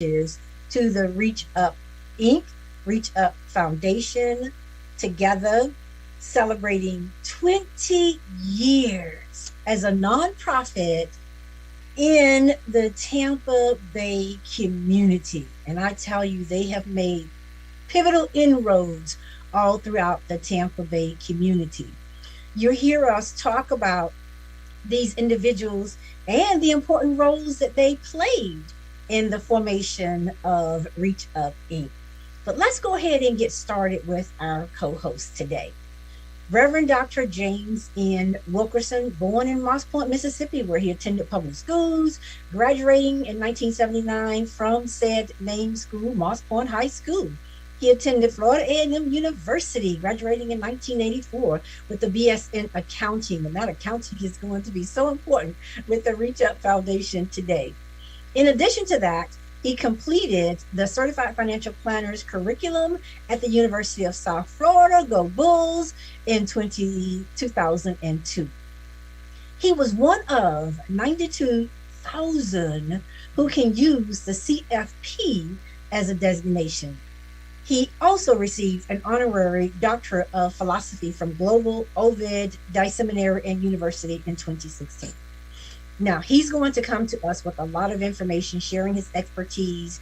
is to the Reach Up Inc., Reach Up Foundation, together celebrating 20 years as a nonprofit in the Tampa Bay community. And I tell you, they have made pivotal inroads all throughout the Tampa Bay community. You hear us talk about these individuals and the important roles that they played in the formation of Reach Up Inc. But let's go ahead and get started with our co host today. Reverend Dr. James N. Wilkerson, born in Moss Point, Mississippi, where he attended public schools, graduating in 1979 from said name school, Moss Point High School. He attended Florida A&M University, graduating in 1984 with a BS in accounting. And that accounting is going to be so important with the Reach Up Foundation today. In addition to that, he completed the Certified Financial Planners curriculum at the University of South Florida, Go Bulls, in 2002. He was one of 92,000 who can use the CFP as a designation. He also received an honorary doctorate of philosophy from Global Ovid Seminary and University in 2016. Now, he's going to come to us with a lot of information, sharing his expertise.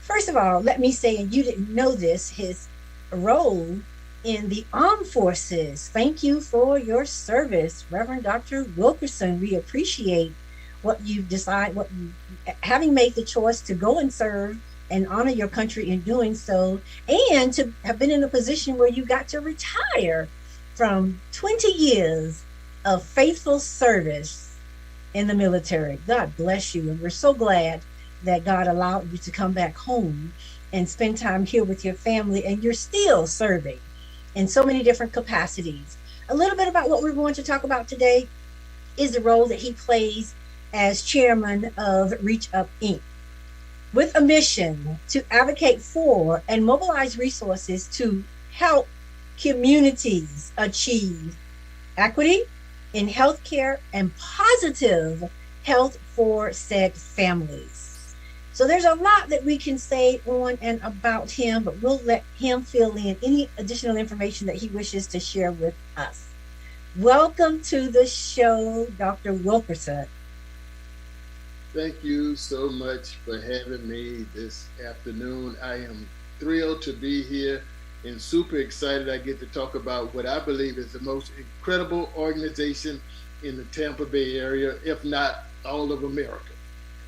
First of all, let me say, and you didn't know this, his role in the armed forces. Thank you for your service, Reverend Dr. Wilkerson. We appreciate what you've decided, having made the choice to go and serve and honor your country in doing so, and to have been in a position where you got to retire from 20 years of faithful service in the military. God bless you. And we're so glad that God allowed you to come back home and spend time here with your family, and you're still serving in so many different capacities. A little bit about what we're going to talk about today is the role that he plays as chairman of Reach Up Inc., with a mission to advocate for and mobilize resources to help communities achieve equity in healthcare and positive health for said families. So there's a lot that we can say on and about him, but we'll let him fill in any additional information that he wishes to share with us. Welcome to the show, Dr. Wilkerson. Thank you so much for having me this afternoon. I am thrilled to be here and super excited I get to talk about what I believe is the most incredible organization in the Tampa Bay area, if not all of America.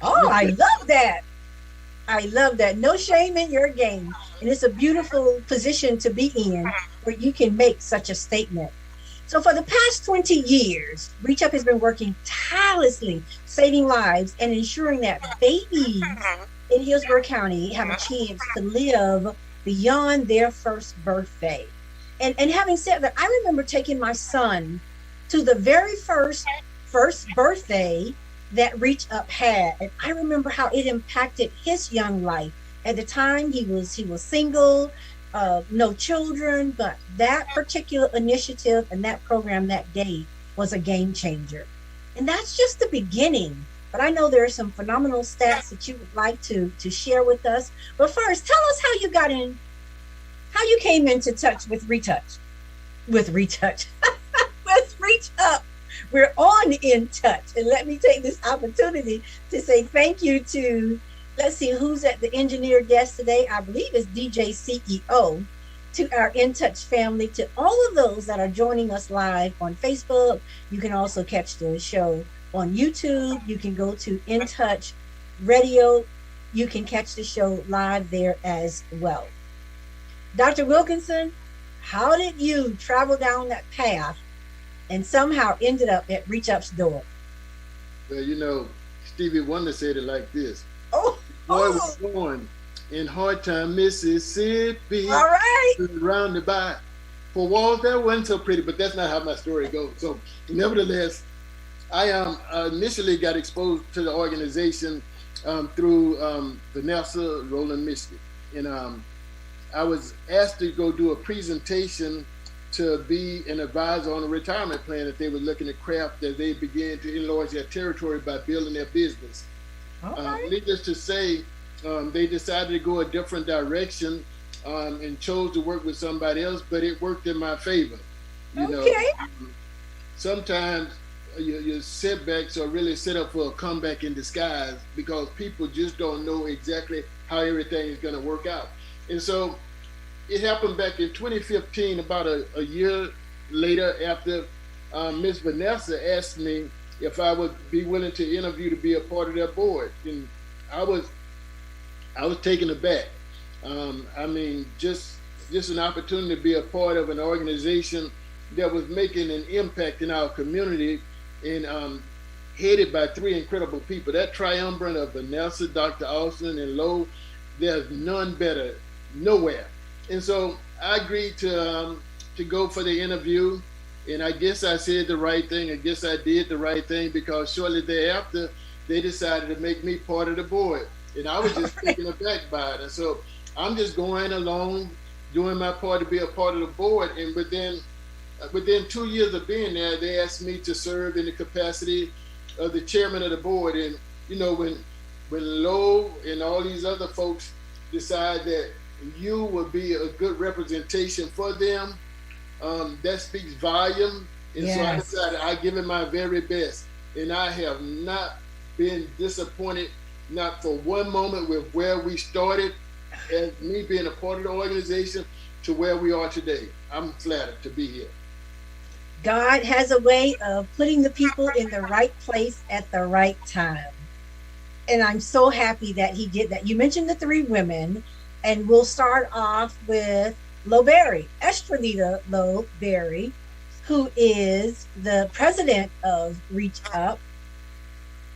Oh, I love that. I love that. No shame in your game. And it's a beautiful position to be in where you can make such a statement. So for the past 20 years, Reach Up has been working tirelessly, saving lives and ensuring that babies in Hillsborough County have a chance to live beyond their first birthday. And having said that, I remember taking my son to the very first birthday that Reach Up had. And I remember how it impacted his young life. At the time, he was single, no children, but that particular initiative and that program that day was a game changer. And that's just the beginning. But I know there are some phenomenal stats that you would like to share with us. But first, tell us how you came into touch with Reach Up. With Reach Up. We're on In Touch. And let me take this opportunity to say thank you to, let's see who's at the engineer desk today. I believe it's DJ CEO, to our In Touch family, to all of those that are joining us live on Facebook. You can also catch the show on YouTube. You can go to In Touch Radio. You can catch the show live there as well. Dr. Wilkinson, how did you travel down that path and somehow ended up at Reach Up's door? Well, Stevie Wonder said it like this. Oh, Boy was born in Hard Time, Mississippi. All right. Surrounded by four walls that wasn't so pretty, but that's not how my story goes. So, nevertheless, I initially got exposed to the organization through Vanessa, Roland, Michigan. And I was asked to go do a presentation to be an advisor on a retirement plan that they were looking to craft as they began to enlarge their territory by building their business. Right. Needless to say, they decided to go a different direction and chose to work with somebody else, but it worked in my favor. You know, Okay. sometimes your setbacks are really set up for a comeback in disguise because people just don't know exactly how everything is going to work out. And so it happened back in 2015, about a year later, after Miss Vanessa asked me if I would be willing to interview to be a part of their board. And I was taken aback. I mean, just an opportunity to be a part of an organization that was making an impact in our community and headed by three incredible people. That triumvirate of Vanessa, Dr. Austin, and Lowe, there's none better, nowhere. And so I agreed to go for the interview, and I guess I said the right thing. I guess I did the right thing because shortly thereafter, they decided to make me part of the board, and I was just taken aback by it. And so I'm just going along, doing my part to be a part of the board, and within 2 years of being there, they asked me to serve in the capacity of the chairman of the board. And you know, when Lowe and all these other folks decide that you will be a good representation for them, that speaks volume. And so I decided I give it my very best, and I have not been disappointed, not for one moment, with where we started as me being a part of the organization to where we are today. I'm flattered to be here. God has a way of putting the people in the right place at the right time. And I'm so happy that he did that. You mentioned the three women, and we'll start off with Lowe Berry, Estrelita Lowe Berry, who is the president of Reach Up.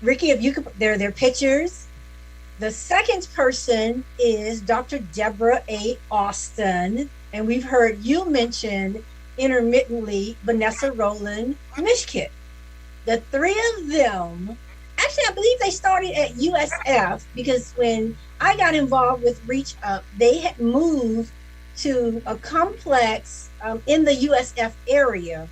Ricky, if you could, there are their pictures. The second person is Dr. Deborah A. Austin, and we've heard you mention intermittently Vanessa Rowland Mishkit. The three of them, actually, I believe they started at USF because when I got involved with Reach Up, they had moved to a complex in the USF area.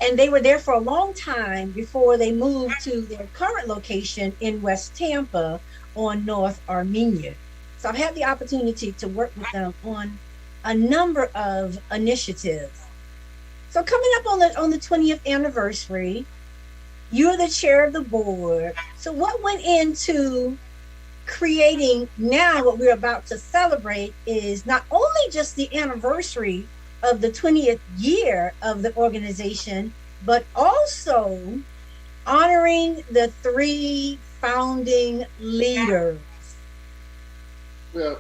And they were there for a long time before they moved to their current location in West Tampa on North Armenia. So I've had the opportunity to work with them on a number of initiatives. So coming up on the 20th anniversary, you're the chair of the board. So what went into creating now what we're about to celebrate is not only just the anniversary of the 20th year of the organization, but also honoring the three founding leaders. Well,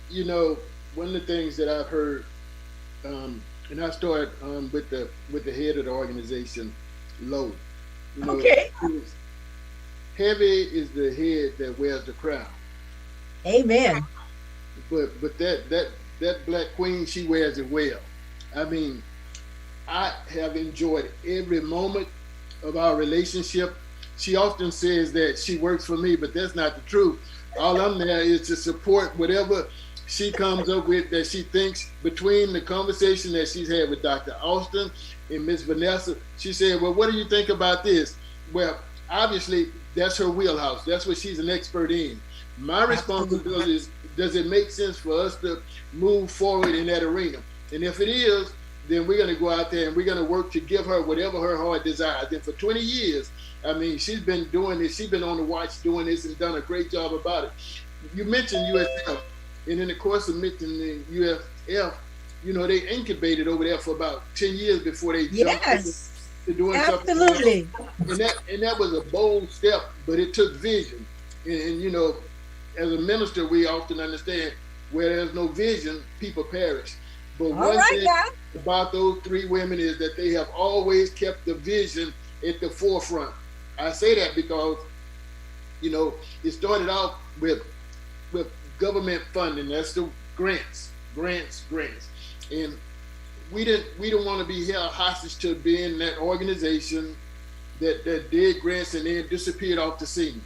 you know, one of the things that I've heard, and I start with the head of the organization, Lowe. You know, okay. Heavy is the head that wears the crown. Amen. But that black queen, she wears it well. I mean, I have enjoyed every moment of our relationship. She often says that she works for me, but that's not the truth. All I'm there is to support whatever she comes up with that she thinks. Between the conversation that she's had with Dr. Austin and Miss Vanessa, she said, well, what do you think about this? Well, obviously, that's her wheelhouse. That's what she's an expert in. My responsibility is, does it make sense for us to move forward in that arena? And if it is, then we're going to go out there and we're going to work to give her whatever her heart desires. And for 20 years, I mean, she's been doing this. She's been on the watch doing this and done a great job about it. You mentioned USF, and in the course of mentioning USF, you know, they incubated over there for about 10 years before they jumped to doing absolutely. something. And that was a bold step, but it took vision. And you know, as a minister, we often understand where there's no vision, people perish. But one thing about those three women is that they have always kept the vision at the forefront. I say that because, you know, it started off with government funding. That's the grants. And we don't want to be held hostage to being that organization that did grants and then disappeared off the scene.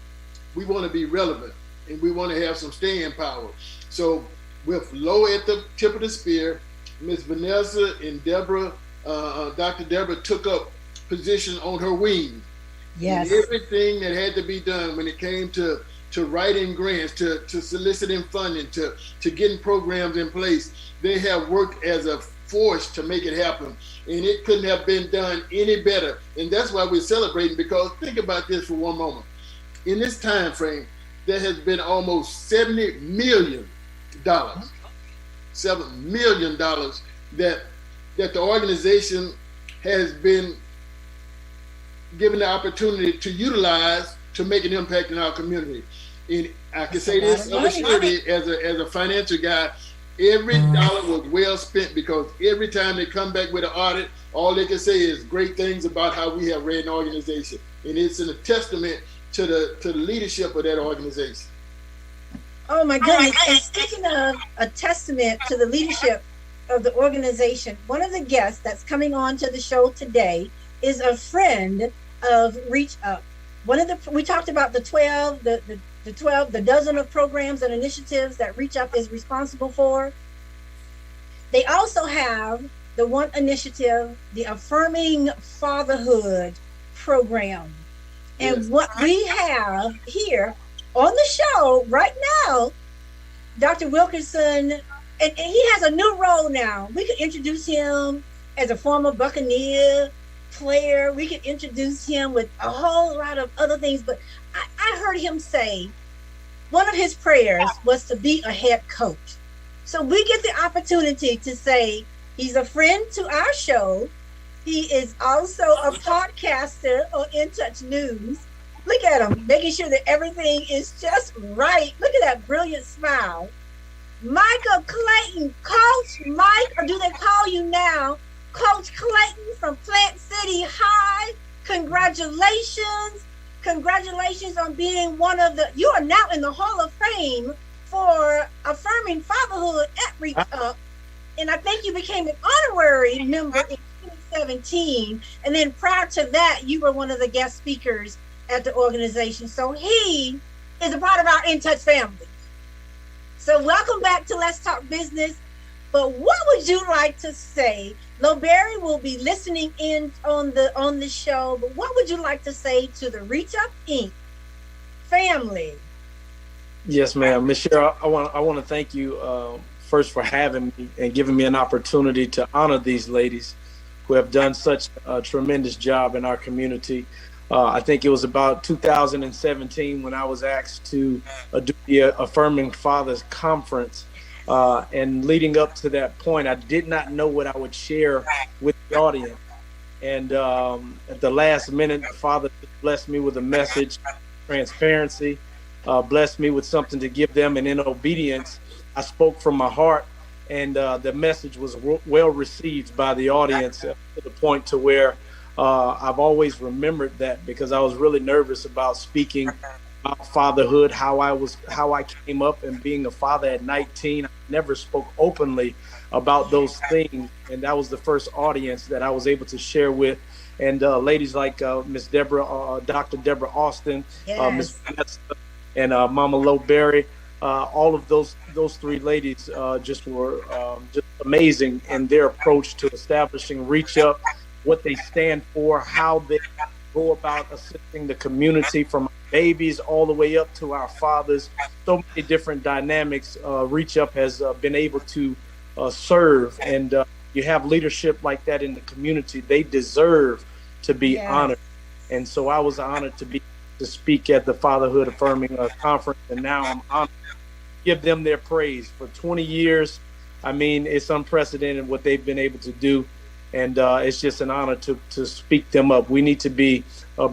We want to be relevant and we want to have some staying power. So with Lowe at the tip of the spear, Miss Vanessa and Deborah, Dr. Deborah took up position on her wing. Yes. And everything that had to be done when it came to to writing grants, to soliciting funding, to getting programs in place. They have worked as a force to make it happen. And it couldn't have been done any better. And that's why we're celebrating, because think about this for one moment. In this time frame, there has been almost $70 million, $7 million that the organization has been given the opportunity to utilize to make an impact in our community. And I can say this of a surety as a financial guy, every dollar was well spent, because every time they come back with an audit, all they can say is great things about how we have ran an organization. And it's a testament to the leadership of that organization. Oh my goodness. And speaking of a testament to the leadership of the organization, one of the guests that's coming on to the show today is a friend of Reach Up. We talked about the 12, the dozen of programs and initiatives that Reach Up is responsible for. They also have the one initiative, the Affirming Fatherhood program. And yes, what we have here on the show right now, Dr. Wilkerson, and he has a new role now. We could introduce him as a former Buccaneer player. We could introduce him with a whole lot of other things, but I heard him say one of his prayers was to be a head coach. So we get the opportunity to say he's a friend to our show. He is also a podcaster on In Touch News. Look at him, making sure that everything is just right. Look at that brilliant smile. Michael Clayton, Coach Mike, or do they call you now Coach Clayton from Plant City High? Congratulations. Congratulations on being one of the, you are now in the Hall of Fame for Affirming Fatherhood at Reach Up. And I think you became an honorary member in 2017. And then prior to that, you were one of the guest speakers at the organization. So he is a part of our In Touch family. So welcome back to Let's Talk Business. But what would you like to say? Loberry will be listening in on the show, but what would you like to say to the Reach Up Inc. family? Yes, ma'am. Ms. Cheryl, I want to thank you first for having me and giving me an opportunity to honor these ladies who have done such a tremendous job in our community. I think it was about 2017 when I was asked to do the Affirming Fathers Conference. And leading up to that point, I did not know what I would share with the audience. And at the last minute, the Father blessed me with a message, transparency, blessed me with something to give them. And in obedience, I spoke from my heart. And the message was well received by the audience to the point to where I've always remembered that, because I was really nervous about speaking about fatherhood, how I came up and being a father at 19. I never spoke openly about those things, and that was the first audience that I was able to share with. And ladies like Miss Deborah, Dr. Deborah Austin, Miss Vanessa, and Mama Loberry, all of those three ladies just were just amazing in their approach to establishing Reach Up, what they stand for, how they go about assisting the community, from babies all the way up to our fathers. So many different dynamics Reach Up has been able to serve. And you have leadership like that in the community, they deserve to be honored. And so I was honored to speak at the Fatherhood Affirming Conference, and now I'm honored to give them their praise. For 20 years, I mean, it's unprecedented what they've been able to do. And it's just an honor to speak them up. We need to be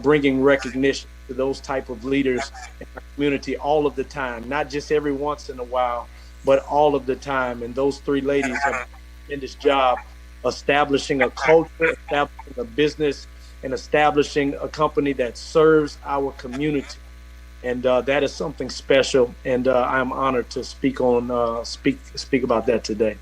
bringing recognition to those type of leaders in our community all of the time, not just every once in a while, but all of the time. And those three ladies have done a tremendous job establishing a culture, establishing a business, and establishing a company that serves our community. And that is something special. And I'm honored to speak about that today.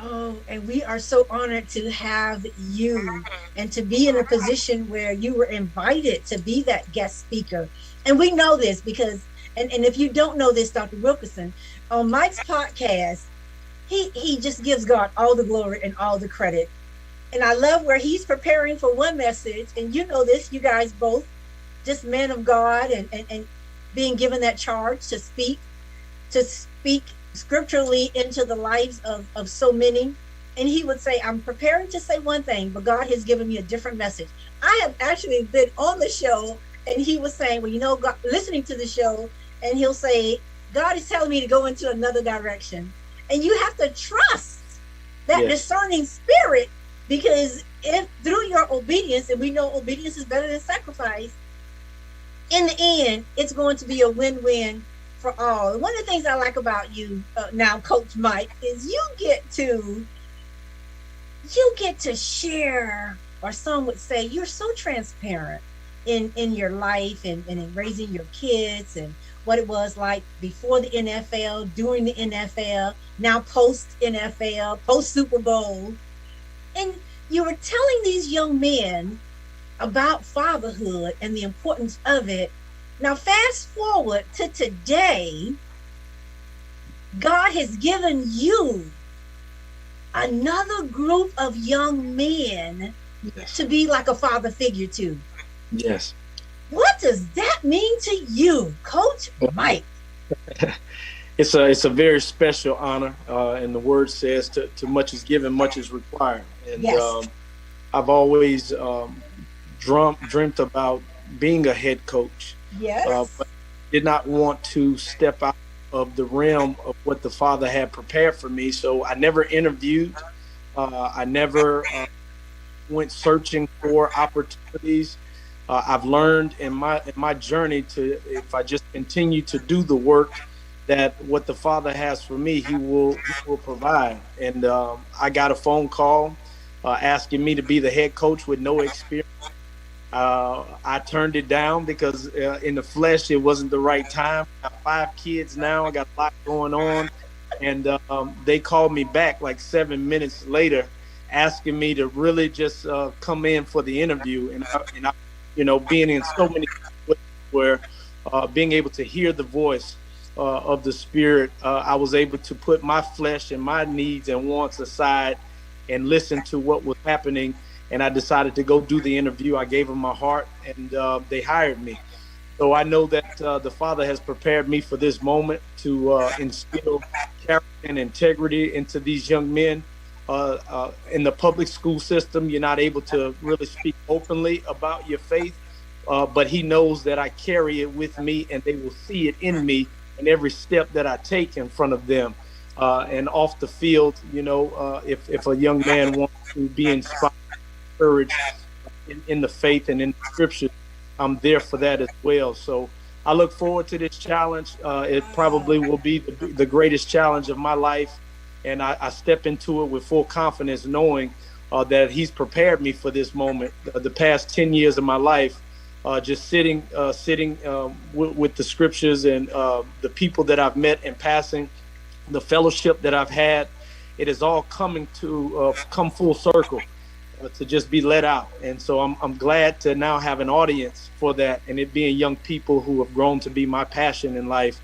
Oh, and we are so honored to have you and to be in a position where you were invited to be that guest speaker. And we know this because, and if you don't know this, Dr. Wilkerson, on Mike's podcast, he just gives God all the glory and all the credit. And I love where he's preparing for one message, and you know this, you guys both, just men of God, and being given that charge to speak scripturally into the lives of so many. And he would say, I'm preparing to say one thing, but God has given me a different message. I have actually been on the show, and he was saying, well, you know, God, listening to the show, and he'll say, God is telling me to go into another direction. And you have to trust that discerning spirit, because if through your obedience, and we know obedience is better than sacrifice, in the end, it's going to be a win-win for all. One of the things I like about you now, Coach Mike, is you get to share, or some would say you're so transparent in your life and in raising your kids, and what it was like before the NFL, during the NFL, now post NFL, post Super Bowl. And you were telling these young men about fatherhood and the importance of it. Now, fast forward to today, God has given you another group of young men to be like a father figure to. Yes. What does that mean to you, Coach Mike? It's a very special honor, and the word says to much is given, much is required. And I've always dreamt about being a head coach. Yes. But did not want to step out of the realm of what the Father had prepared for me. So I never interviewed. I never went searching for opportunities. I've learned in my journey to, if I just continue to do the work, that what the Father has for me, He will provide. And I got a phone call asking me to be the head coach with no experience. I turned it down because in the flesh, it wasn't the right time. I got 5 kids now. I got a lot going on. And they called me back like 7 minutes later, asking me to really just come in for the interview. And I, you know, being in so many places where being able to hear the voice of the Spirit, I was able to put my flesh and my needs and wants aside and listen to what was happening. And I decided to go do the interview. I gave them my heart, and they hired me. So I know that the Father has prepared me for this moment to instill character and integrity into these young men. In the public school system, you're not able to really speak openly about your faith, but He knows that I carry it with me, and they will see it in me in every step that I take in front of them. And off the field, you know, if a young man wants to be inspired, encouraged in the faith and in the scriptures, I'm there for that as well. So I look forward to this challenge. It probably will be the greatest challenge of my life. And I step into it with full confidence, knowing that He's prepared me for this moment. The past 10 years of my life, just sitting with the scriptures and the people that I've met in passing, the fellowship that I've had, it is all coming to come full circle. To just be let out. And so I'm glad to now have an audience for that, and it being young people who have grown to be my passion in life,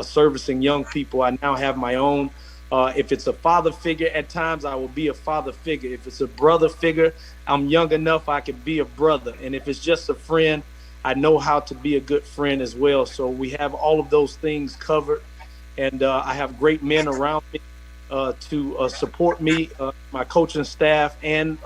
servicing young people. I now have my own. If it's a father figure at times, I will be a father figure. If it's a brother figure, I'm young enough I can be a brother. And if it's just a friend, I know how to be a good friend as well. So we have all of those things covered, and I have great men around me to support me, my coaching staff, and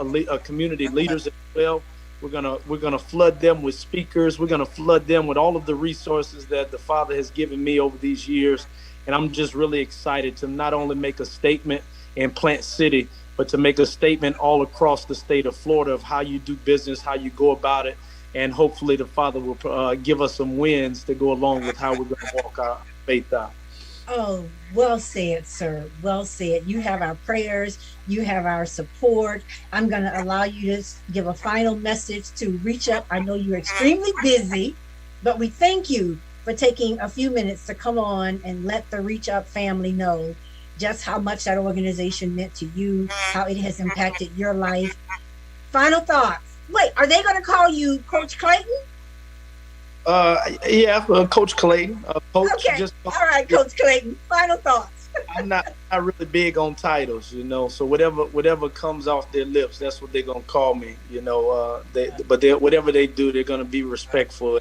community leaders as well. We're gonna flood them with speakers. We're gonna flood them with all of the resources that the Father has given me over these years. And I'm just really excited to not only make a statement in Plant City, but to make a statement all across the state of Florida of how you do business, how you go about it, and hopefully the Father will give us some wins to go along with how we're going to walk our faith out. Oh, well said, sir. Well said. You have our prayers. You have our support. I'm going to allow you to give a final message to reach up. I know you're extremely busy, but we thank you for taking a few minutes to come on and let the Reach Up family know just how much that organization meant to you, how it has impacted your life. Final thoughts. Wait, are they going to call you Coach Clayton? Yeah, Coach Clayton. Coach, okay. All right, Coach Clayton. Final thoughts. I'm not really big on titles, you know. So whatever comes off their lips, that's what they're gonna call me, you know. Whatever they do, they're gonna be respectful.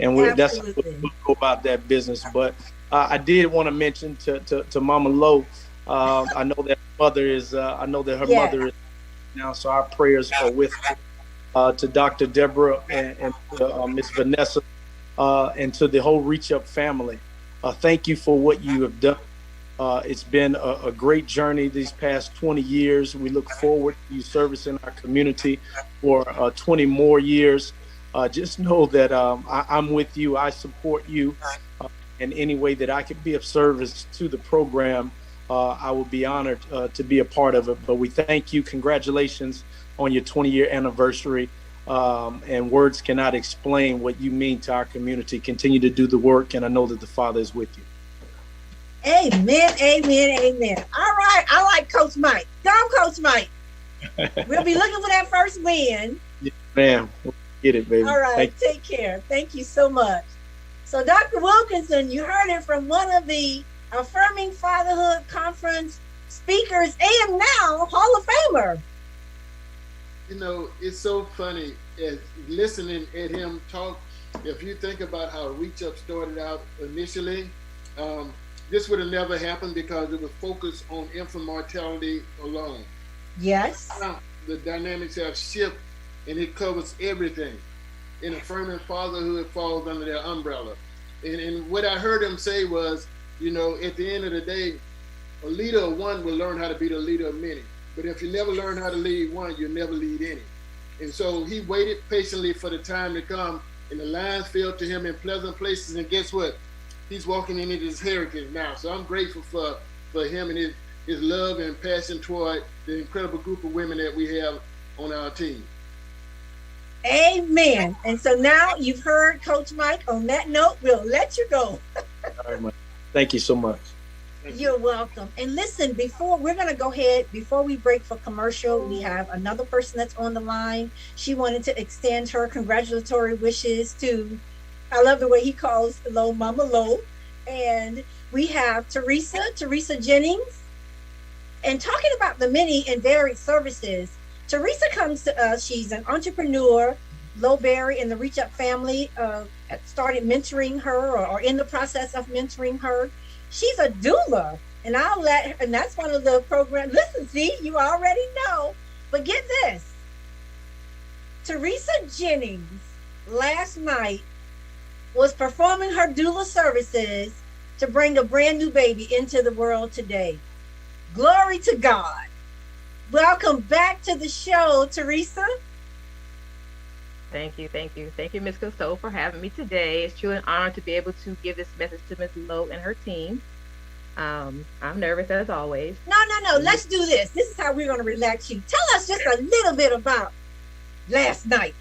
and that's how Absolutely. we'll go about that business. But I did want to mention to Mama Lo. I know that mother is. I know that her Yes. mother is now, so our prayers are with her. To Dr. Deborah and to Miss Vanessa and to the whole Reach Up family. Thank you for what you have done. It's been a great journey these past 20 years. We look forward to you servicing our community for 20 more years. Just know that I'm with you. I support you in any way that I can be of service to the program. I will be honored to be a part of it. But we thank you. Congratulations on your 20-year anniversary. And words cannot explain what you mean to our community. Continue to do the work, and I know that the Father is with you. Amen, amen, amen. All right, I like Coach Mike. Go, Coach Mike. We'll be looking for that first win. Yes, ma'am. We'll get it, baby. All right, take care. Thank you so much. So, Dr. Wilkinson, you heard it from one of the Affirming Fatherhood Conference speakers and now Hall of Famer. You know, it's so funny as listening at him talk. If you think about how Reach Up started out initially, this would have never happened because it was focused on infant mortality alone. Yes. Now, the dynamics have shifted, and it covers everything. And Affirming Fatherhood falls under their umbrella. And what I heard him say was, you know, at the end of the day, a leader of one will learn how to be the leader of many. But if you never learn how to lead one, you'll never lead any. And so he waited patiently for the time to come, and the lines fell to him in pleasant places. And guess what? He's walking into his heritage now. So I'm grateful for him and his love and passion toward the incredible group of women that we have on our team. Amen. And so now you've heard Coach Mike. On that note, we'll let you go. All right, Mike. Thank you so much. You're welcome. And listen, before we break for commercial, we have another person that's on the line. She wanted to extend her congratulatory wishes to, I love the way he calls Lo, Mama Lo. And we have Teresa Jennings. And talking about the many and varied services, Teresa comes to us. She's an entrepreneur. Lo Berry and the Reach Up family started mentoring her or in the process of mentoring her. She's a doula, and and that's one of the programs. Listen, see, you already know, but get this. Teresa Jennings last night was performing her doula services to bring a brand new baby into the world today. Glory to God. Welcome back to the show, Teresa. Thank you, Ms. Costello, for having me today. It's truly an honor to be able to give this message to Ms. Lowe and her team. I'm nervous as always. No. Let's do this. This is how we're going to relax you. Tell us just a little bit about last night.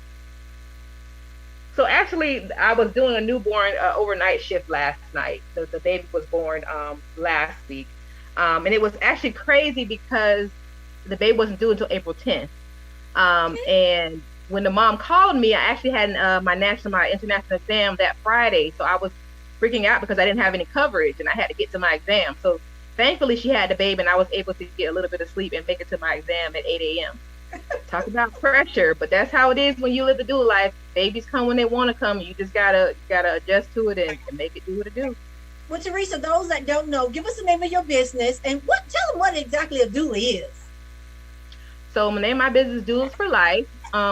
So actually, I was doing a newborn overnight shift last night. The baby was born last week. And it was actually crazy because the baby wasn't due until April 10th. And when the mom called me, I actually had my international exam that Friday. So I was freaking out because I didn't have any coverage and I had to get to my exam. So thankfully she had the baby and I was able to get a little bit of sleep and make it to my exam at 8 a.m. Talk about pressure, but that's how it is when you live the doula life. Babies come when they want to come. You just gotta adjust to it and make it do what it do. Well, Teresa, those that don't know, give us the name of your business and tell them what exactly a doula is. So my name of my business is Doulas for Life.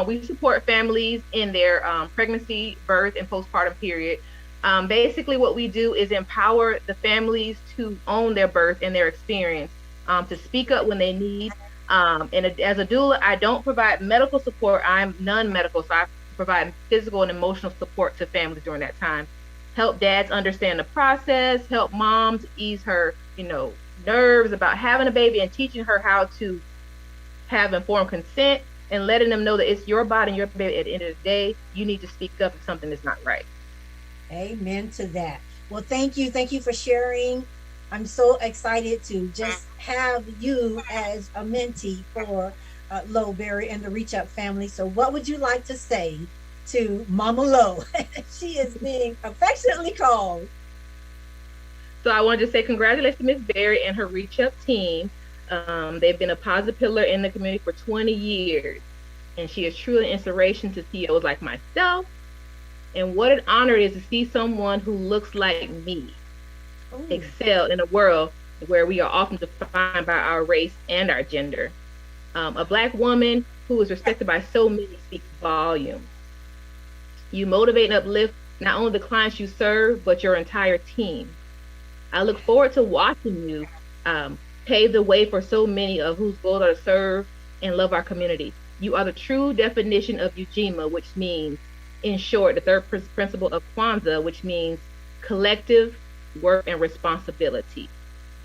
We support families in their pregnancy, birth, and postpartum period. Basically, what we do is empower the families to own their birth and their experience, to speak up when they need. And as a doula, I don't provide medical support. I'm non-medical, so I provide physical and emotional support to families during that time. Help dads understand the process, help moms ease her, nerves about having a baby and teaching her how to have informed consent and letting them know that it's your body and your baby. At the end of the day, you need to speak up if something is not right. Amen to that. Well, thank you for sharing. I'm so excited to just have you as a mentee for Lo Berry and the Reach Up family. So what would you like to say to Mama Lo? She is being affectionately called. So I wanted to say congratulations to Ms. Berry and her Reach Up team. They've been a positive pillar in the community for 20 years. And she is truly an inspiration to CEOs like myself And what an honor it is to see someone who looks like me Oh, excel in a world where we are often defined by our race and our gender. A Black woman who is respected by so many speaks volumes. You motivate and uplift not only the clients you serve, but your entire team. I look forward to watching you pave the way for so many of whose goals are to serve and love our community. You are the true definition of Ujima, which means, in short, the third principle of Kwanzaa, which means collective work and responsibility.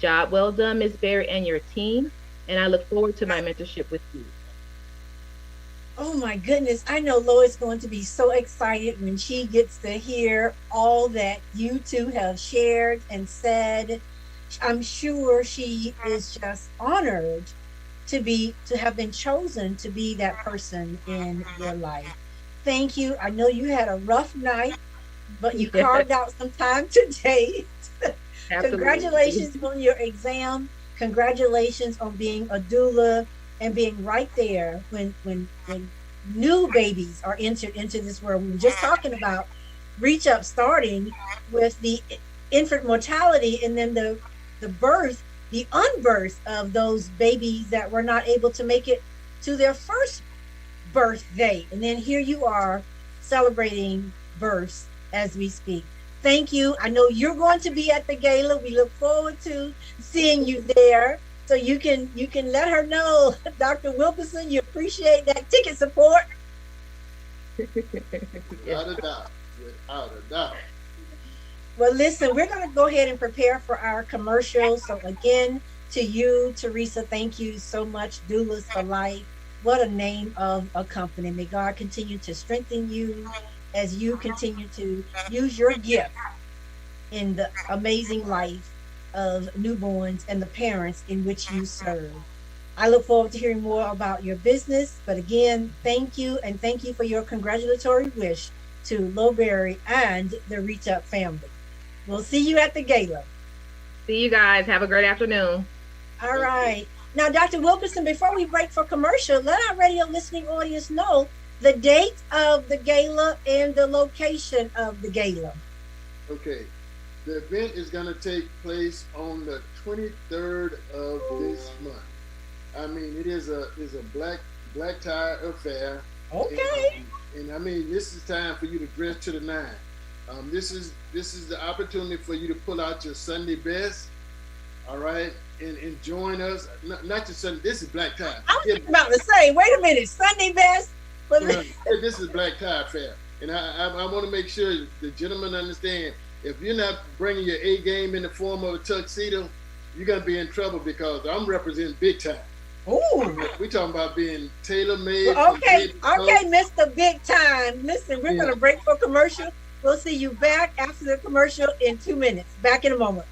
Job well done, Ms. Berry and your team, and I look forward to my mentorship with you. oh my goodness. I know Lois going to be so excited when she gets to hear all that you two have shared and said. I'm sure she is just honored to have been chosen to be that person in your life. Thank you. I know you had a rough night, but you carved out some time today. Congratulations on your exam. Congratulations on being a doula and being right there when new babies are entered into this world. We were just talking about Reach Up starting with the infant mortality and then the birth, the unbirth of those babies that were not able to make it to their first birthday. And then here you are celebrating births as we speak. Thank you. I know you're going to be at the gala. We look forward to seeing you there. So you can let her know, Dr. Wilkerson, you appreciate that ticket support. Without a doubt. Without a doubt. Well, listen, we're going to go ahead and prepare for our commercial. So again, to you, Teresa, thank you so much. Doulas for Life. What a name of a company. May God continue to strengthen you as you continue to use your gift in the amazing life of newborns and the parents in which you serve. I look forward to hearing more about your business. But again, thank you. And thank you for your congratulatory wish to Lowberry and the Reach Up family. We'll see you at the gala. See you guys. Have a great afternoon. All right. Now, Dr. Wilkerson, before we break for commercial, let our radio listening audience know the date of the gala and the location of the gala. Okay. The event is going to take place on the 23rd of this month. I mean, it is a black tie affair. Okay. And I mean, this is time for you to dress to the nine. This is the opportunity for you to pull out your Sunday best, all right, and join us. Not your Sunday. This is black tie. I was about to say, wait a minute, Sunday best. But this is black tie affair, and I want to make sure the gentlemen understand. If you're not bringing your A game in the form of a tuxedo, you're gonna be in trouble because I'm representing big time. Ooh. We talking about being tailor-made. Well, okay, Mr. Big Time. Listen, we're gonna break for commercial. We'll see you back after the commercial in 2 minutes. Back in a moment.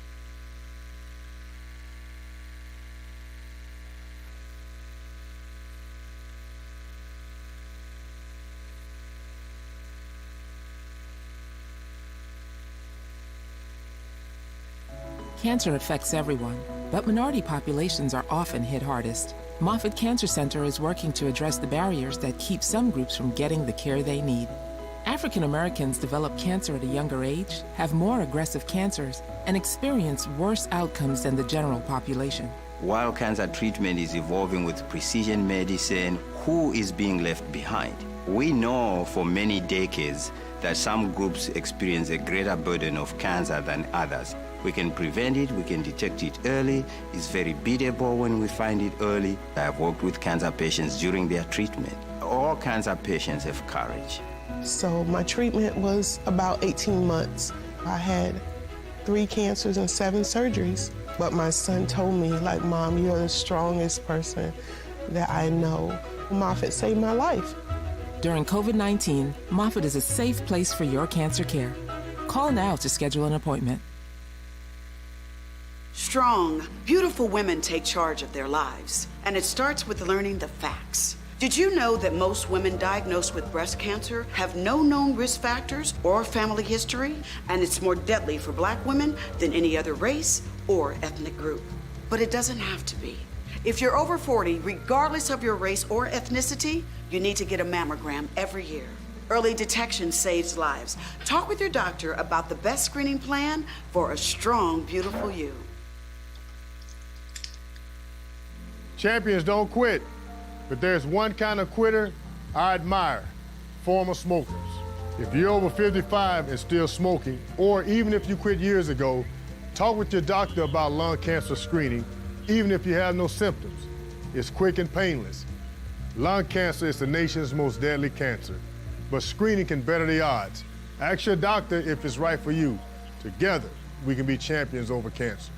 Cancer affects everyone, but minority populations are often hit hardest. Moffitt Cancer Center is working to address the barriers that keep some groups from getting the care they need. African Americans develop cancer at a younger age, have more aggressive cancers, and experience worse outcomes than the general population. While cancer treatment is evolving with precision medicine, who is being left behind? We know for many decades that some groups experience a greater burden of cancer than others. We can prevent it, we can detect it early. It's very beatable when we find it early. I have worked with cancer patients during their treatment. All cancer patients have courage. So my treatment was about 18 months. I had 3 cancers and 7 surgeries. But my son told me, like, Mom, you're the strongest person that I know. Moffitt saved my life. During COVID-19, Moffitt is a safe place for your cancer care. Call now to schedule an appointment. Strong, beautiful women take charge of their lives, and it starts with learning the facts. Did you know that most women diagnosed with breast cancer have no known risk factors or family history, and it's more deadly for Black women than any other race or ethnic group? But it doesn't have to be. If you're over 40, regardless of your race or ethnicity, you need to get a mammogram every year. Early detection saves lives. Talk with your doctor about the best screening plan for a strong, beautiful you. Champions don't quit, but there's one kind of quitter I admire: former smokers. If you're over 55 and still smoking, or even if you quit years ago, talk with your doctor about lung cancer screening, even if you have no symptoms. It's quick and painless. Lung cancer is the nation's most deadly cancer, but screening can better the odds. Ask your doctor if it's right for you. Together, we can be champions over cancer.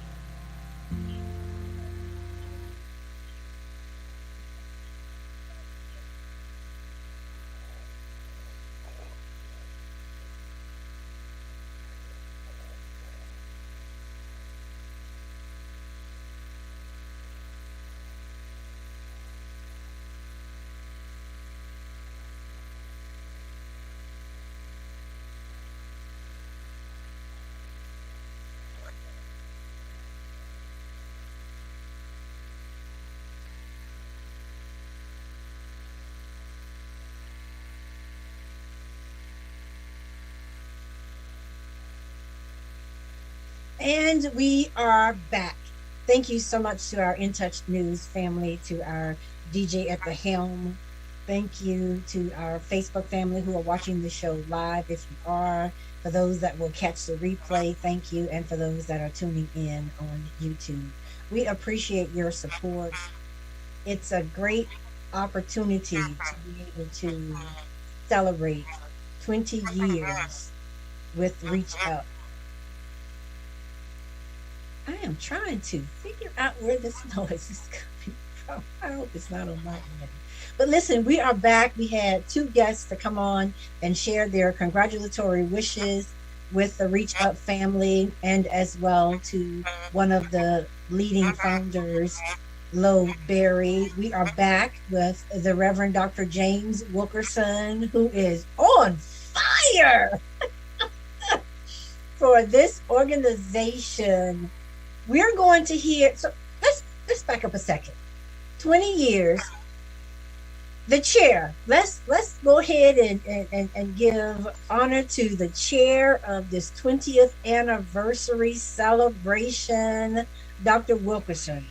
And we are back. Thank you so much to our In Touch News family, to our DJ at the helm. Thank you to our Facebook family who are watching the show live. If you are, for those that will catch the replay, thank you. And for those that are tuning in on YouTube, we appreciate your support. It's a great opportunity to be able to celebrate 20 years with Reach Up. I am trying to figure out where this noise is coming from. I hope it's not on my end. But listen, we are back. We had two guests to come on and share their congratulatory wishes with the Reach Up family, and as well to one of the leading founders, Lo Berry. We are back with the Reverend Dr. James Wilkerson, who is on fire for this organization. We're going to hear, so let's back up a second. 20 years, the chair. Let's go ahead and give honor to the chair of this 20th anniversary celebration, Dr. Wilkerson.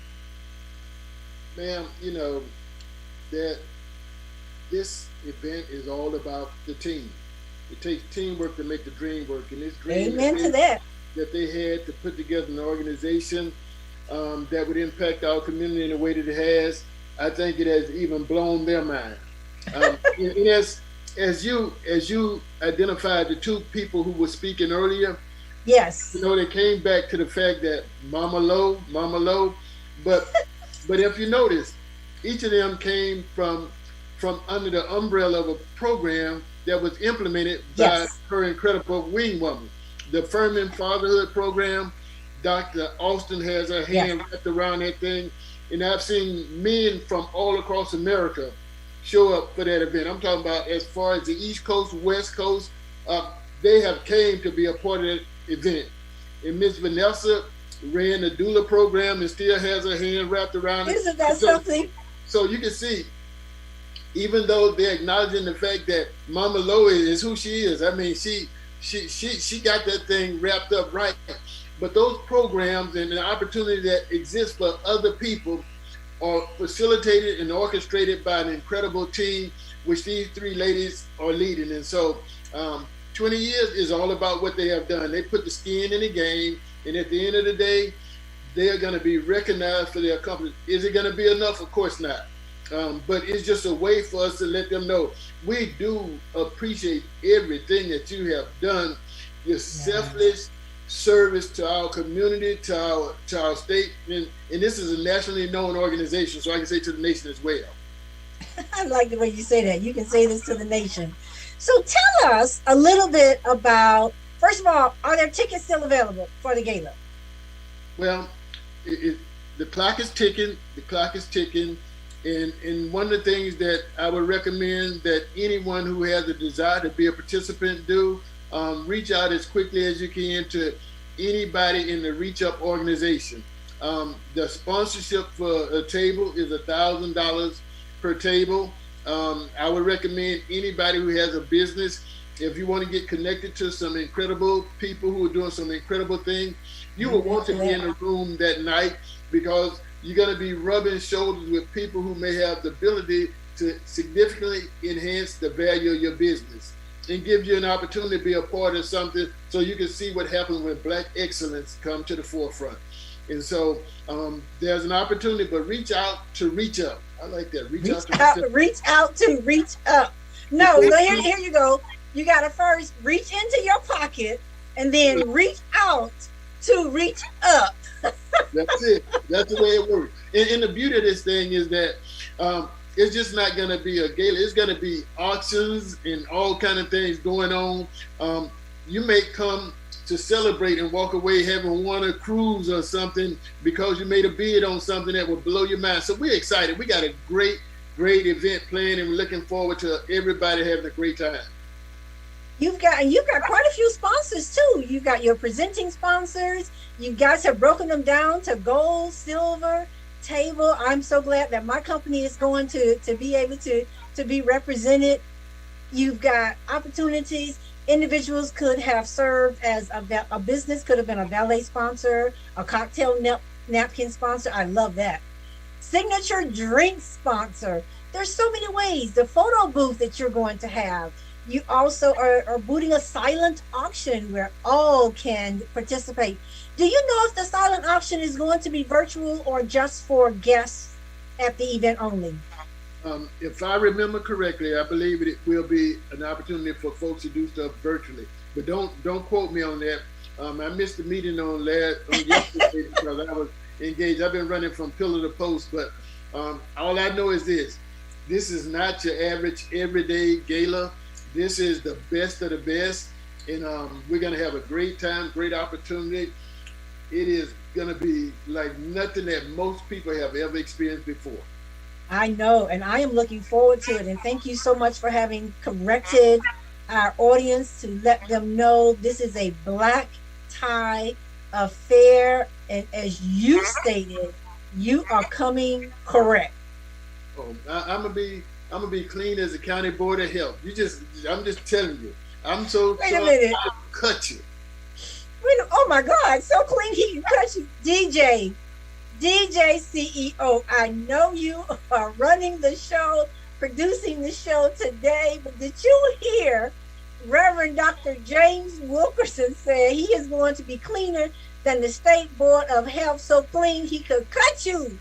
Ma'am, you know that this event is all about the team. It takes teamwork to make the dream work, and this dream Amen to that. That they had to put together an organization that would impact our community in the way that it has. I think it has even blown their mind. And as you identified the two people who were speaking earlier, yes, you know, they came back to the fact that Mama Lo, but if you notice, each of them came from under the umbrella of a program that was implemented by her incredible wing woman. The Furman Fatherhood Program, Dr. Austin has her hand wrapped around that thing. And I've seen men from all across America show up for that event. I'm talking about as far as the East Coast, West Coast, they have came to be a part of that event. And Miss Vanessa ran the doula program and still has her hand wrapped around it. Isn't that something? So you can see, even though they're acknowledging the fact that Mama Lo is who she is, I mean, she got that thing wrapped up right. But those programs and the opportunity that exists for other people are facilitated and orchestrated by an incredible team, which these three ladies are leading. And so 20 years is all about what they have done. They put the skin in the game, and at the end of the day, they're going to be recognized for their accomplishments. Is it going to be enough? Of course not. But it's just a way for us to let them know we do appreciate everything that you have done. Your selfless service to our community, to our state, and this is a nationally known organization, so I can say to the nation as well. I like the way you say that. You can say this to the nation. So tell us a little bit about, first of all, are there tickets still available for the gala? Well, the clock is ticking. The clock is ticking. And one of the things that I would recommend that anyone who has a desire to be a participant do, reach out as quickly as you can to anybody in the Reach Up organization. The sponsorship for a table is $1,000 per table. I would recommend anybody who has a business, if you want to get connected to some incredible people who are doing some incredible things, you will want to be in the room that night, because you're going to be rubbing shoulders with people who may have the ability to significantly enhance the value of your business and give you an opportunity to be a part of something, so you can see what happens when Black excellence come to the forefront. And so there's an opportunity, but reach out to reach up. I like that. Reach out to reach up. No, so here you go. You got to first reach into your pocket and then reach out to reach up. That's it. That's the way it works. And the beauty of this thing is that it's just not going to be a gala. It's going to be auctions and all kind of things going on. You may come to celebrate and walk away having won a cruise or something because you made a bid on something that will blow your mind. So we're excited. We got a great event planned, and we're looking forward to everybody having a great time. You've got quite a few sponsors too. You've got your presenting sponsors. You guys have broken them down to gold, silver, table. I'm so glad that my company is going to be able to be represented. You've got opportunities. Individuals could have served as a business could have been a valet sponsor, a cocktail napkin sponsor. I love that. Signature drink sponsor. There's so many ways. The photo booth that you're going to have. You also are booting a silent auction where all can participate. Do you know if the silent auction is going to be virtual or just for guests at the event only? If I remember correctly, I believe it will be an opportunity for folks to do stuff virtually. But don't quote me on that. I missed the meeting on yesterday because I was engaged. I've been running from pillar to post, but all I know is this. This is not your average everyday gala. This is the best of the best, and we're going to have a great time, great opportunity. It is going to be like nothing that most people have ever experienced before. I know, and I am looking forward to it. And thank you so much for having corrected our audience to let them know this is a black tie affair. And as you stated, you are coming correct. Oh, I'm gonna be clean as a county board of health. I'm just telling you. I'm so Wait a minute. I cut you. Oh my God, so clean he can cut you. DJ CEO, I know you are running the show, producing the show today, but did you hear Reverend Dr. James Wilkerson say he is going to be cleaner than the State Board of Health, so clean he could cut you?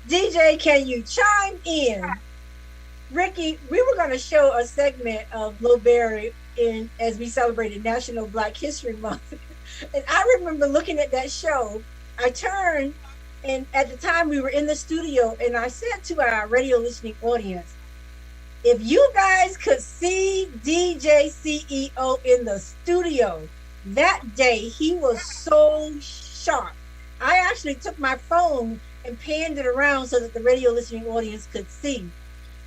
DJ, can you chime in? Ricky, we were going to show a segment of Lil Berry as we celebrated National Black History Month. And I remember looking at that show. I turned, and at the time we were in the studio, and I said to our radio listening audience, if you guys could see DJ CEO in the studio that day, he was so sharp. I actually took my phone and panned it around so that the radio listening audience could see.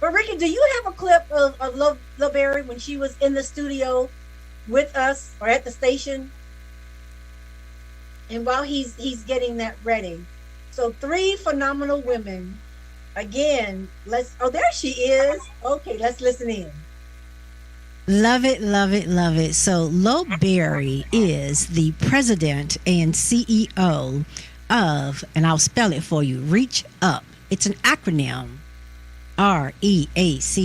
But Ricky, do you have a clip of Lil Berry when she was in the studio with us or at the station? And while he's getting that ready. So 3 phenomenal women. Again, there she is. Okay, let's listen in. Love it, love it, love it. So Lil Berry is the president and CEO of, and I'll spell it for you, Reach Up. It's an acronym, REACHUP,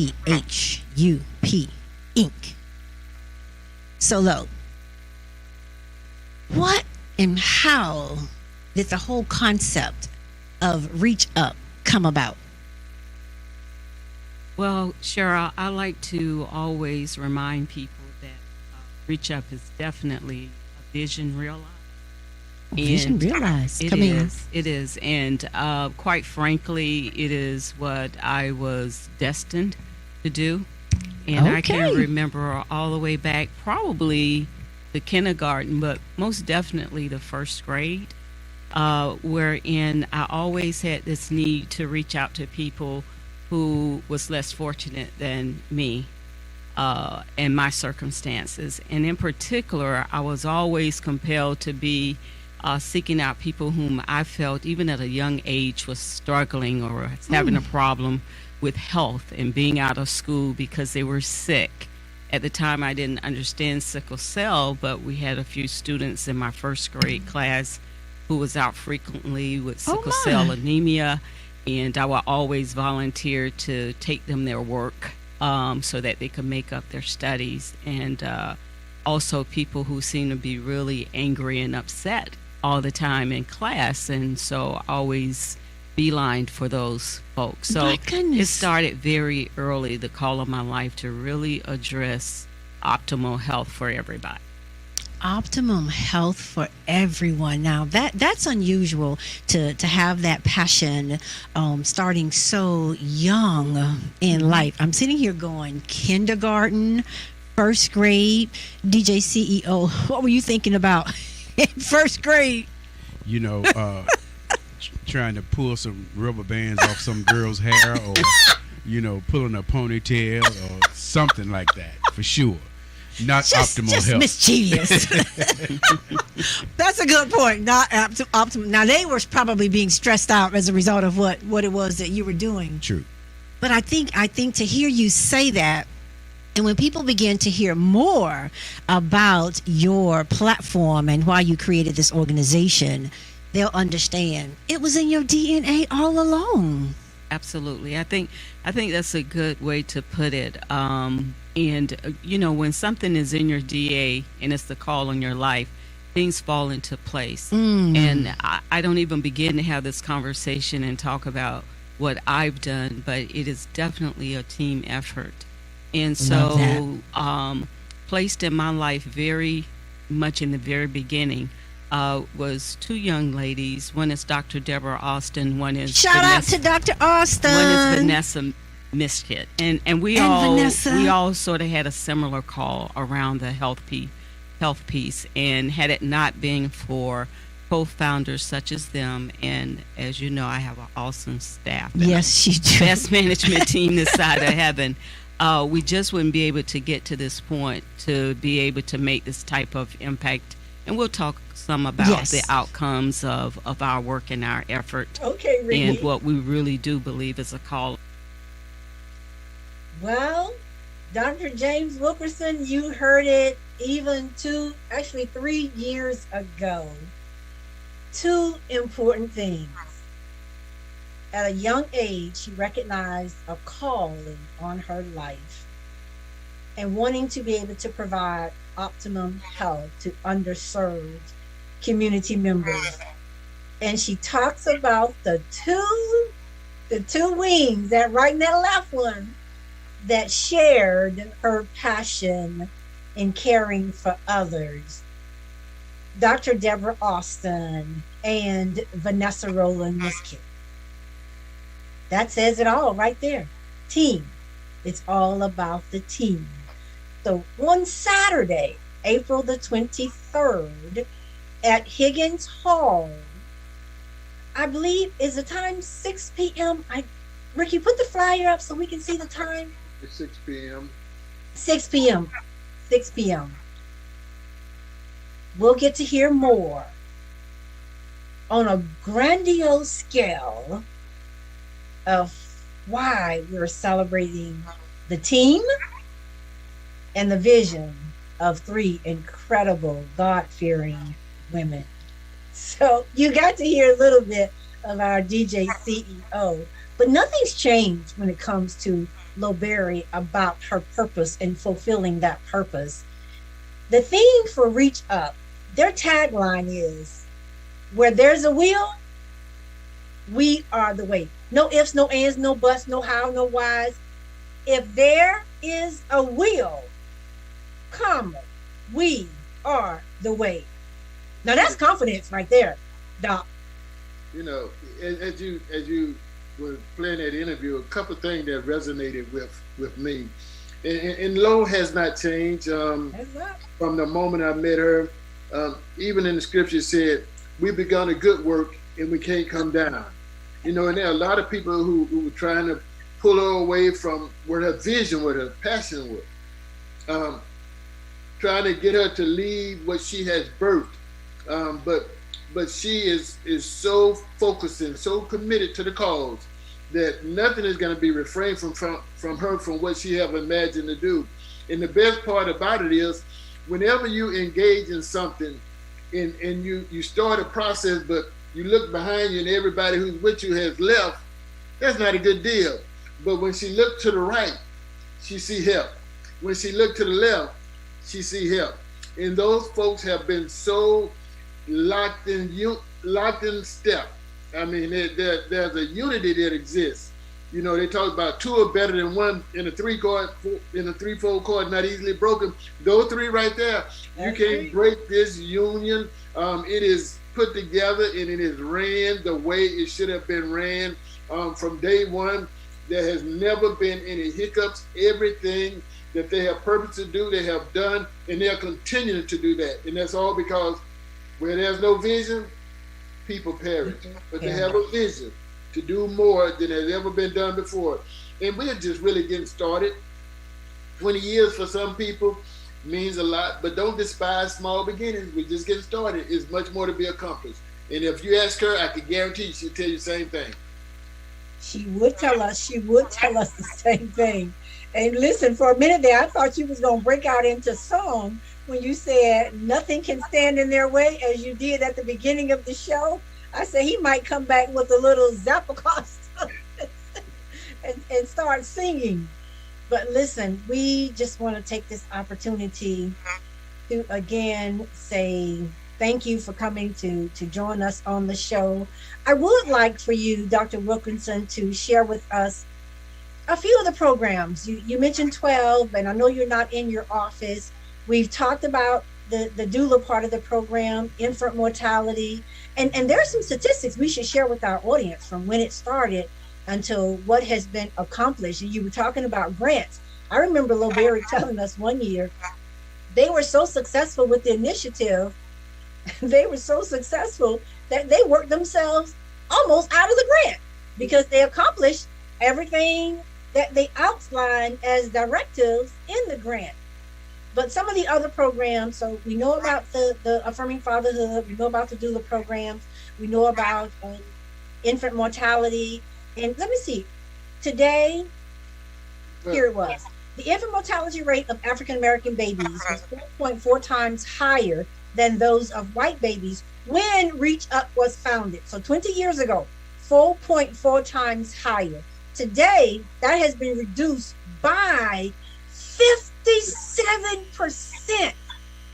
Inc. So Lo, what and how did the whole concept of Reach Up come about? Well, Cheryl, I like to always remind people that Reach Up is definitely a vision realized. Vision realized. It is. And quite frankly, it is what I was destined to do. And I can remember all the way back, probably the kindergarten, but most definitely the first grade, wherein I always had this need to reach out to people who was less fortunate than me and my circumstances. And in particular, I was always compelled to be seeking out people whom I felt, even at a young age, was struggling or was having a problem with health and being out of school because they were sick. At the time, I didn't understand sickle cell, but we had a few students in my first grade class who was out frequently with sickle cell anemia, and I would always volunteer to take them their work so that they could make up their studies. And also people who seem to be really angry and upset all the time in class, and so I always beelined for those folks. So it started very early, the call of my life to really address optimal health for everybody. Optimum health for everyone. Now that's unusual to have that passion starting so young in life. I'm sitting here going kindergarten, first grade. DJ CEO, what were you thinking about in first grade? You know, trying to pull some rubber bands off some girl's hair, or pulling a ponytail or something like that, for sure. Not optimal health. Mischievous. That's a good point. Not optimal. Now they were probably being stressed out as a result of what it was that you were doing. True. But I think to hear you say that, and when people begin to hear more about your platform and why you created this organization, they'll understand it was in your DNA all along. Absolutely. I think that's a good way to put it. When something is in your DNA and it's the call on your life, things fall into place. And I don't even begin to have this conversation and talk about what I've done, but it is definitely a team effort. And so placed in my life very much in the very beginning was two young ladies. One is Dr. Deborah Austin. One is Shout out to Dr. Austin. One is Vanessa Miskit. And we all sort of had a similar call around the health piece. And had it not been for co-founders such as them, and as you know, I have an awesome staff. Yes, you do. Best management team this side of heaven. We just wouldn't be able to get to this point to be able to make this type of impact. And we'll talk some about the outcomes of our work and our effort. Okay, Ricky. And what we really do believe is a call. Well, Dr. James Wilkerson, you heard it even 3 years ago. Two important things. At a young age, she recognized a calling on her life and wanting to be able to provide optimum health to underserved community members. And she talks about the two wings, that right and that left one, that shared her passion in caring for others. Dr. Deborah Austin and Vanessa Rowland Miskit. That says it all right there. Team. It's all about the team. So one Saturday, April the 23rd, at Higgins Hall, I believe, is the time 6 p.m.? Ricky, put the flyer up so we can see the time. It's 6 p.m. 6 p.m. 6 p.m. We'll get to hear more on a grandiose scale of why we're celebrating the team and the vision of three incredible God-fearing women. So you got to hear a little bit of our DJ CEO, but nothing's changed when it comes to Loberry about her purpose and fulfilling that purpose. The theme for Reach Up, their tagline is, where there's a will, we are the way. No ifs, no ands, no buts, no how, no whys. If there is a will, we are the way. Now that's confidence right there, Doc. You know, as you were playing that interview, a couple of things that resonated with me. And Lo has not changed from the moment I met her. Even in the scripture it said, we've begun a good work and we can't come down. You know, and there are a lot of people who were trying to pull her away from where her vision, where her passion was. Trying to get her to leave what she has birthed. But she is so focused and so committed to the cause that nothing is going to be refrained from her from what she have imagined to do. And the best part about it is, whenever you engage in something and you start a process, but you look behind you and everybody who's with you has left, that's not a good deal. But when she looked to the right, she see help. When she looked to the left, she see help. And those folks have been so locked in step. I mean, there's a unity that exists. You know, they talk about two are better than one in a threefold cord, not easily broken. Those three right there, you can't break this union. It is put together and it is ran the way it should have been ran from day one. There has never been any hiccups. Everything that they have purpose to do, they have done, and they're continuing to do that. And that's all because where there's no vision, people perish. But they have a vision to do more than has ever been done before. And we're just really getting started. 20 years for some people means a lot, but don't despise small beginnings. We're just getting started. There's much more to be accomplished. And if you ask her, I can guarantee she'll tell you the same thing. She would tell us the same thing. And listen, for a minute there, I thought you was going to break out into song when you said nothing can stand in their way, as you did at the beginning of the show. I said he might come back with a little Zappacost and start singing. But listen, we just want to take this opportunity to again say thank you for coming to join us on the show. I would like for you, Dr. Wilkinson, to share with us a few of the programs. You mentioned 12, and I know you're not in your office. We've talked about the doula part of the program, infant mortality, and there are some statistics we should share with our audience from when it started until what has been accomplished. And you were talking about grants. I remember Lo Berry telling us one year they were so successful with the initiative, they were so successful that they worked themselves almost out of the grant because they accomplished everything that they outlined as directives in the grant. But some of the other programs, so we know about the Affirming Fatherhood, we know about the doula programs, we know about infant mortality. And let me see, today, here it was. The infant mortality rate of African American babies was 4.4 times higher than those of white babies when Reach Up was founded. So 20 years ago, 4.4 times higher. Today, that has been reduced by 57%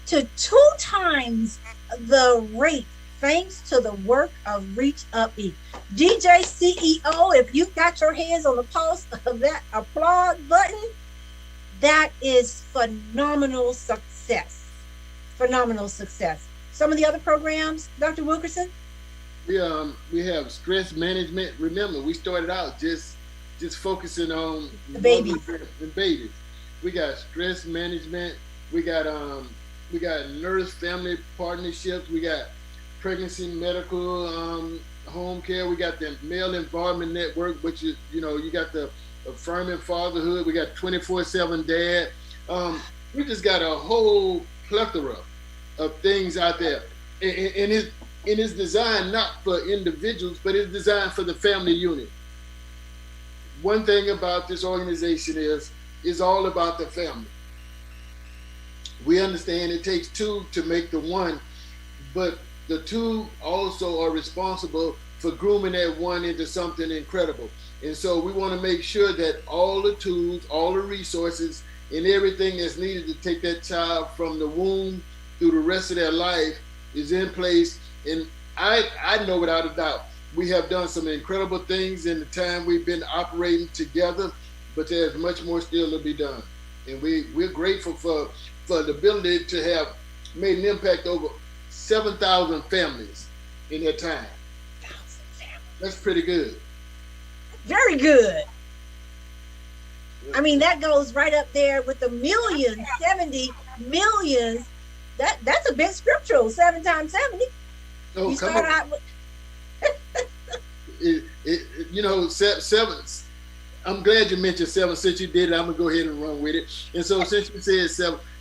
to 2 times the rate, thanks to the work of Reach Up E. DJ CEO, if you got your hands on the pulse of that applaud button, that is phenomenal success. Phenomenal success. Some of the other programs, Dr. Wilkerson? We have stress management. Remember, we started out just focusing on the babies. We got stress management. We got nurse family partnerships. We got pregnancy medical home care. We got the male involvement network, which is, you got the Affirming Fatherhood. We got 24/7 dad. We just got a whole plethora of things out there, and it's designed not for individuals, but it's designed for the family unit. One thing about this organization is all about the family. We understand it takes two to make the one, but the two also are responsible for grooming that one into something incredible. And so we want to make sure that all the tools, all the resources, and everything that's needed to take that child from the womb through the rest of their life is in place. And I know without a doubt, we have done some incredible things in the time we've been operating together, but there's much more still to be done. And we're grateful for the ability to have made an impact over 7,000 families in that time. That's pretty good. Very good. I mean, that goes right up there with the millions, 70 millions. That's a bit scriptural, 7 times 70. Oh, you come start on. out with seven. I'm glad you mentioned 7. Since you did it, I'm gonna go ahead and run with it. And so since you said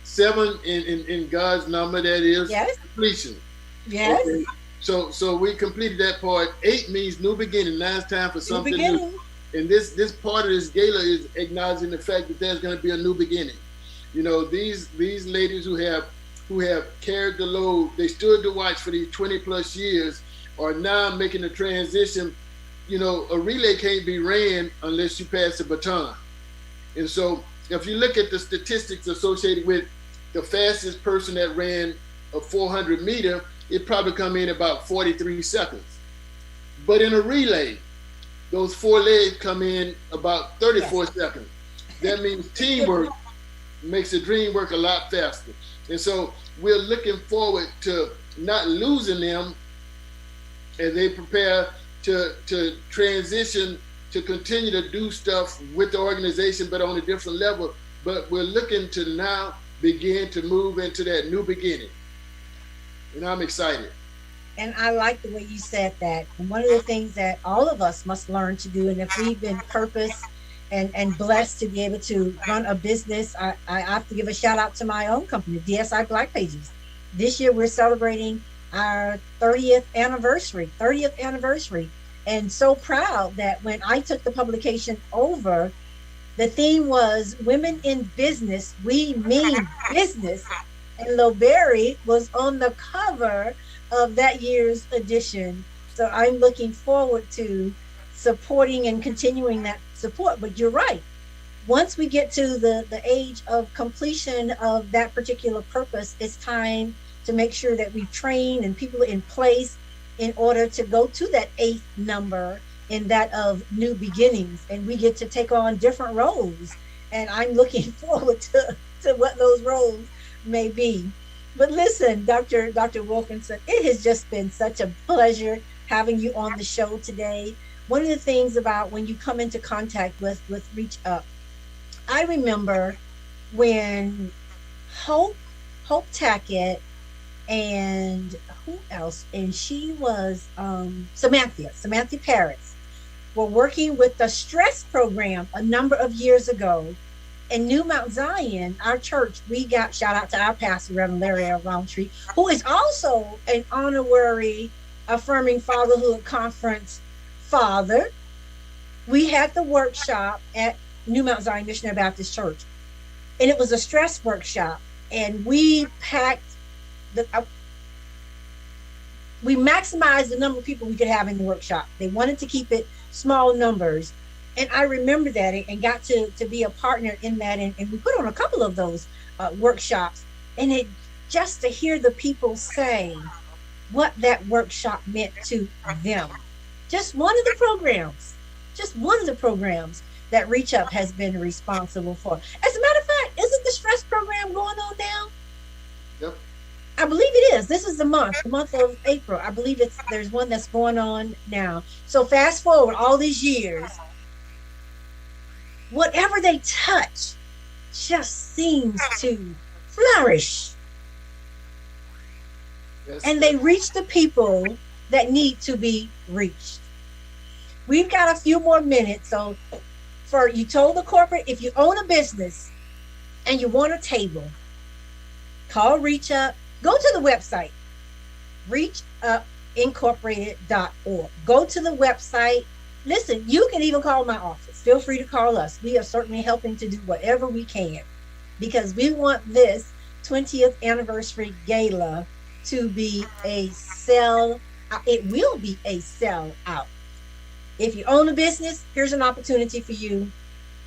7 in God's number, that is completion. Yes. Okay. So we completed that part. 8 means new beginning. Now it's time for something new. And this part of this gala is acknowledging the fact that there's going to be a new beginning. You know, these ladies who have carried the load, they stood to watch for these 20 plus years, are now making the transition. You know, a relay can't be ran unless you pass the baton. And so if you look at the statistics associated with the fastest person that ran a 400 meter, it probably come in about 43 seconds. But in a relay, those four legs come in about 34 seconds. That means teamwork makes the dream work a lot faster. And so we're looking forward to not losing them as they prepare to transition, to continue to do stuff with the organization, but on a different level. But we're looking to now begin to move into that new beginning. And I'm excited. And I like the way you said that. And one of the things that all of us must learn to do, and if we've been purposed and blessed to be able to run a business, I have to give a shout out to my own company, DSI Black Pages. This year we're celebrating our 30th anniversary. And so proud that when I took the publication over, the theme was Women in Business, We Mean Business. And Loberry was on the cover of that year's edition. So I'm looking forward to supporting and continuing that support. But you're right. Once we get to the age of completion of that particular purpose, it's time to make sure that we train and people in place in order to go to that 8th number in that of new beginnings. And we get to take on different roles. And I'm looking forward to what those roles may be. But listen, Dr. Wilkinson, it has just been such a pleasure having you on the show today. One of the things about when you come into contact with Reach Up, I remember when Hope Tackett and who else? And she was Samantha Paris were working with the stress program a number of years ago. In New Mount Zion, our church, we got shout out to our pastor, Reverend Larry L. Roundtree, who is also an honorary Affirming Fatherhood Conference father. We had the workshop at New Mount Zion Missionary Baptist Church, and it was a stress workshop. And we packed we maximized the number of people we could have in the workshop. They wanted to keep it small numbers. And I remember that and got to be a partner in that. And we put on a couple of those workshops. And it just to hear the people say what that workshop meant to them. Just one of the programs that Reach Up has been responsible for. As a matter of fact, isn't the stress program going on now? Yep. I believe it is. This is the month of April. I believe there's one that's going on now. So fast forward all these years, whatever they touch just seems to flourish. Yes. And they reach the people that need to be reached. We've got a few more minutes. So you told the corporate, if you own a business and you want a table, call Reach Up. Go to the website, reachupincorporated.org. Go to the website. Listen, you can even call my office. Feel free to call us. We are certainly helping to do whatever we can because we want this 20th anniversary gala to be a sell. It will be a sell out. If you own a business, here's an opportunity for you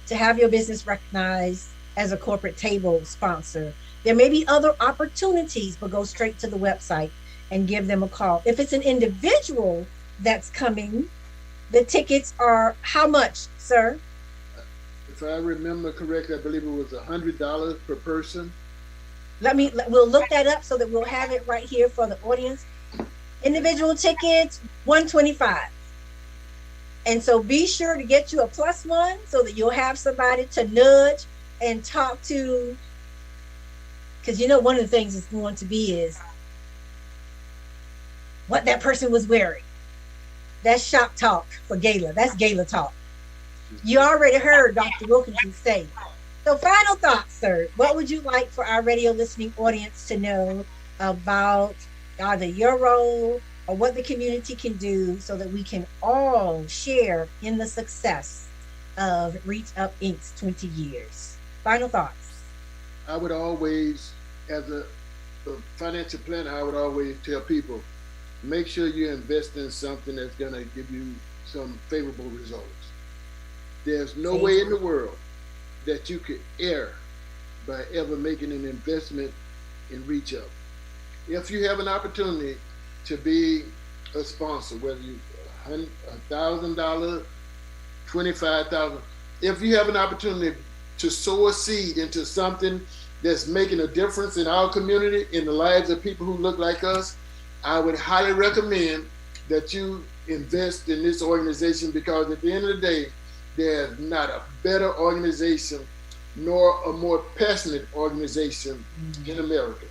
to have your business recognized as a corporate table sponsor. There may be other opportunities, but go straight to the website and give them a call. If it's an individual that's coming, the tickets are how much, sir? If I remember correctly, I believe it was $100 per person. We'll look that up so that we'll have it right here for the audience. Individual tickets, $125. And so be sure to get you a +1 so that you'll have somebody to nudge and talk to. Because one of the things it's going to be is what that person was wearing. That's shop talk for gala. That's gala talk. You already heard Dr. Wilkinson say. So final thoughts, sir. What would you like for our radio listening audience to know about either your role or what the community can do so that we can all share in the success of Reach Up Inc.'s 20 years. Final thoughts. I would always, as a financial planner, I would always tell people, make sure you invest in something that's going to give you some favorable results. There's no way in the world that you could err by ever making an investment in Reach Up. If you have an opportunity to be a sponsor, whether you $1,000, $25,000, if you have an opportunity to sow a seed into something that's making a difference in our community, in the lives of people who look like us, I would highly recommend that you invest in this organization, because at the end of the day, there's not a better organization nor a more passionate organization in America.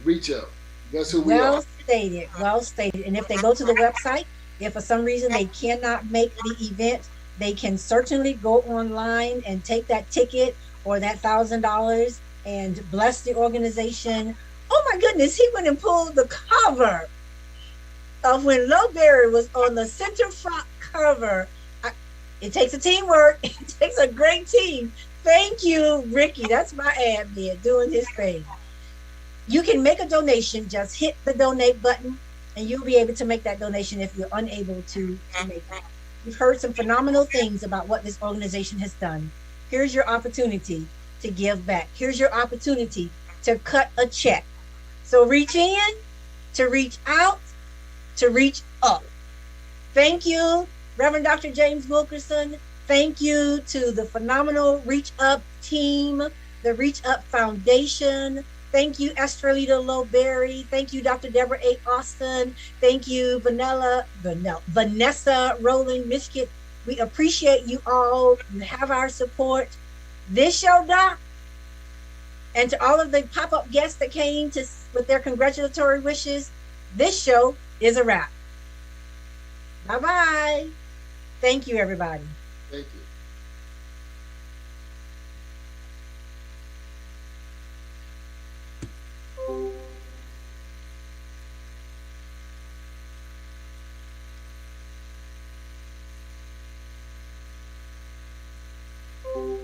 Reach Up. That's who we are. Well stated. Well stated. And if they go to the website, if for some reason they cannot make the event, they can certainly go online and take that ticket or that $1,000 and bless the organization. Oh my goodness, he went and pulled the cover of when Lo Berry was on the center front cover. It takes a teamwork. It takes a great team. Thank you, Ricky. That's my admin doing his thing. You can make a donation. Just hit the donate button, and you'll be able to make that donation if you're unable to make it. You've heard some phenomenal things about what this organization has done. Here's your opportunity to give back. Here's your opportunity to cut a check. So reach in, to reach out, to reach up. Thank you, Reverend Dr. James Wilkerson. Thank you to the phenomenal Reach Up team, the Reach Up Foundation. Thank you, Estrelita Lo Berry. Thank you, Dr. Deborah A. Austin. Thank you, Vanessa Rowland Miskett. We appreciate you all. You have our support. This show, Doc, and to all of the pop-up guests that came with their congratulatory wishes, this show is a wrap. Bye-bye. Thank you, everybody. Thank you.